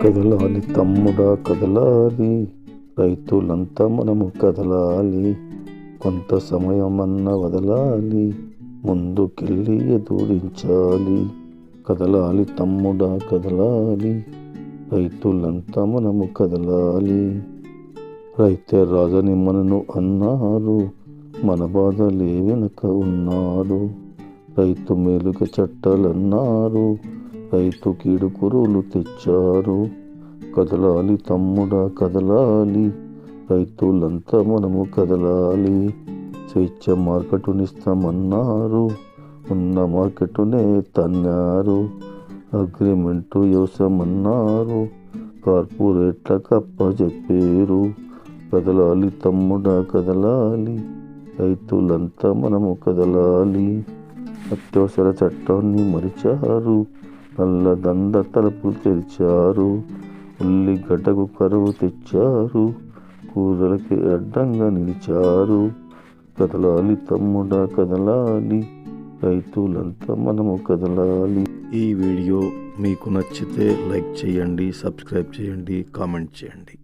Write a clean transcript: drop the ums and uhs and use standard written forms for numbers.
కదలాలి తమ్ముడా కదలాలి, రైతులంతా మనము కదలాలి, కొంత సమయమన్న వదలాలి, ముందుకెళ్ళి ఎదురించాలి. కదలాలి తమ్ముడా కదలాలి, రైతులంతా మనము కదలాలి. రైతే రాజని మనను అన్నారు, మన బాధలే వెనక ఉన్నారు. రైతు మేలుక చట్టాలన్నారు, రైతు కీడు కురులు తెచ్చారు. కదలాలి తమ్ముడా కదలాలి, రైతులంతా మనము కదలాలి. స్వేచ్ఛ మార్కెటునిస్తామన్నారు, ఉన్న మార్కెటునే తన్నారు. అగ్రిమెంటు వ్యవసాయమన్నారు, కార్పొరేట్లకు అప్పచెప్పారు. కదలాలి తమ్ముడా కదలాలి, రైతులంతా మనము కదలాలి. అత్యవసర చట్టాన్ని మరిచారు, నల్లదండ తలుపులు తెరిచారు. ఉల్లిగడ్డకు కరువు తెచ్చారు, కూరలకి అడ్డంగా నిలిచారు. కదలాలి తమ్ముడా కదలాలి, రైతులంతా మనము కదలాలి. ఈ వీడియో మీకు నచ్చితే లైక్ చేయండి, సబ్స్క్రైబ్ చేయండి, కామెంట్ చేయండి.